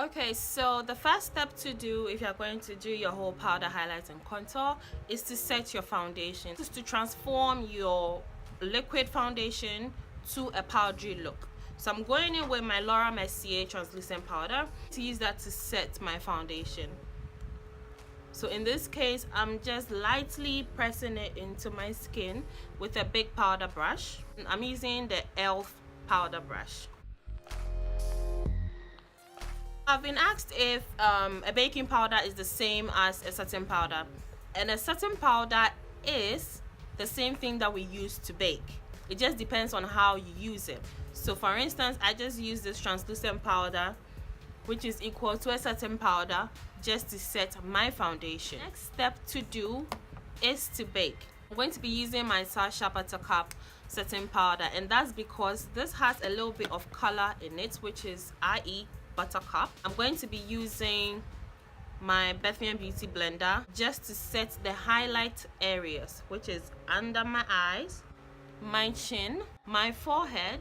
Okay, so the first step to do if you're going to do your whole powder, highlights and contour is to set your foundation. This is to transform your liquid foundation to a powdery look. So I'm going in with my Mercier translucent powder to use that to set my foundation. So in this case, I'm just lightly pressing it into my skin with a big powder brush. I'm using the e.l.f. powder brush. I've been asked if a baking powder is the same as a setting powder, and a setting powder is the same thing that we use to bake. It just depends on how you use it. So for instance, I just use this translucent powder, which is equal to a setting powder, just to set my foundation. Next step to do is to bake. I'm going to be using my Sacha buttercup setting powder, and that's because this has a little bit of color in it, which is i.e. buttercup. I'm going to be using my Bethmien beauty blender just to set the highlight areas, which is under my eyes, my chin, my forehead,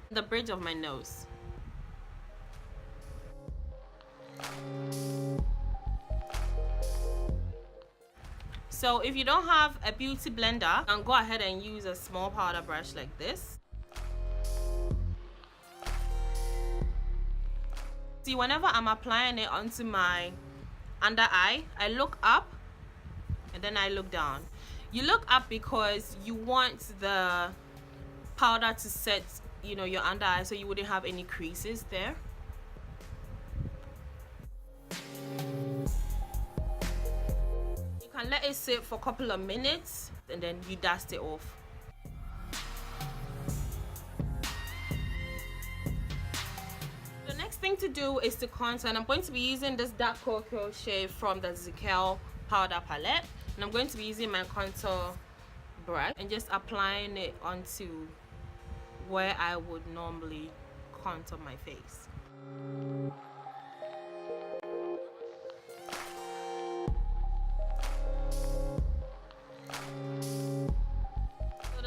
the bridge of my nose. So if you don't have a beauty blender, you can go ahead and use a small powder brush like this. See, whenever I'm applying it onto my under eye, I look up and then I look down. You look up because you want the powder to set, your under eye, so you wouldn't have any creases there. You can let it sit for a couple of minutes and then you dust it off. The next thing to do is to contour, and I'm going to be using this dark cocoa shade from the Zikel powder palette, and I'm going to be using my contour brush and just applying it onto where I would normally contour my face.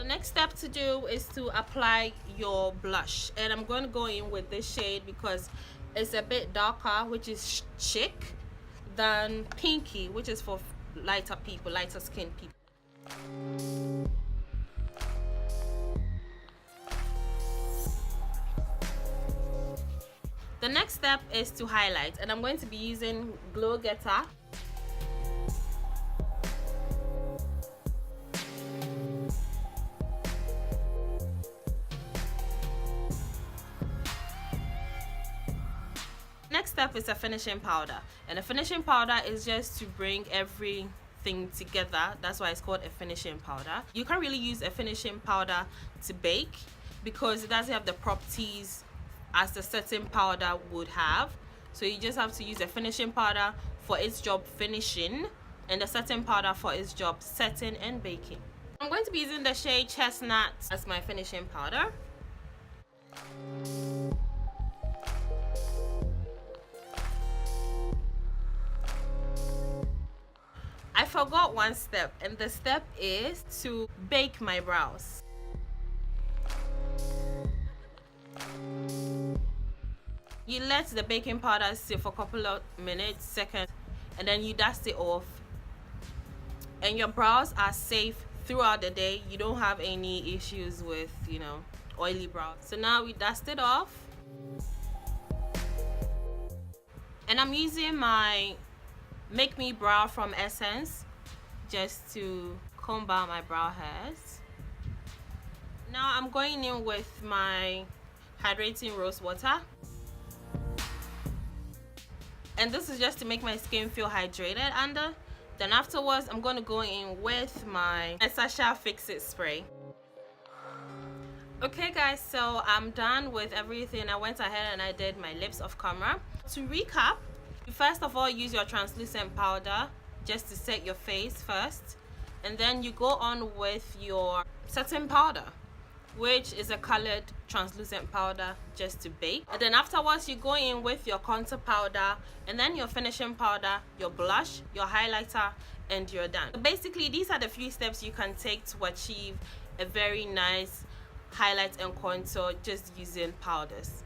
Next step to do is to apply your blush, and I'm going to go in with this shade because it's a bit darker, which is chic, than pinky, which is for lighter skinned people. The next step is to highlight, and I'm going to be using Glow Getter. Next step is a finishing powder, and a finishing powder is just to bring everything together. That's why it's called a finishing powder. You can't really use a finishing powder to bake because it doesn't have the properties as the setting powder would have. So you just have to use a finishing powder for its job finishing, and the setting powder for its job setting and baking. I'm going to be using the shade Chestnut as my finishing powder. I forgot one step, and the step is to bake my brows. You let the baking powder sit for a couple of minutes, seconds, and then you dust it off. And your brows are safe throughout the day. You don't have any issues with, oily brows. So now we dust it off. And I'm using my Make Me Brow from Essence just to comb out my brow hairs. Now I'm going in with my hydrating rose water, and this is just to make my skin feel hydrated under. Then afterwards I'm going to go in with my Sacha Fix It spray. Okay guys, so I'm done with everything. I went ahead and I did my lips off camera. To recap, you first of all use your translucent powder just to set your face first, and then you go on with your setting powder, which is a colored translucent powder just to bake. And then afterwards you go in with your contour powder, and then your finishing powder, your blush, your highlighter, and you're done. So basically these are the few steps you can take to achieve a very nice highlight and contour just using powders.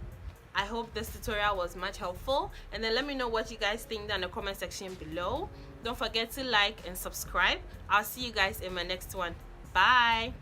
I hope this tutorial was much helpful, and then let me know what you guys think down in the comment section below. Don't forget to like and subscribe. I'll see you guys in my next one. Bye.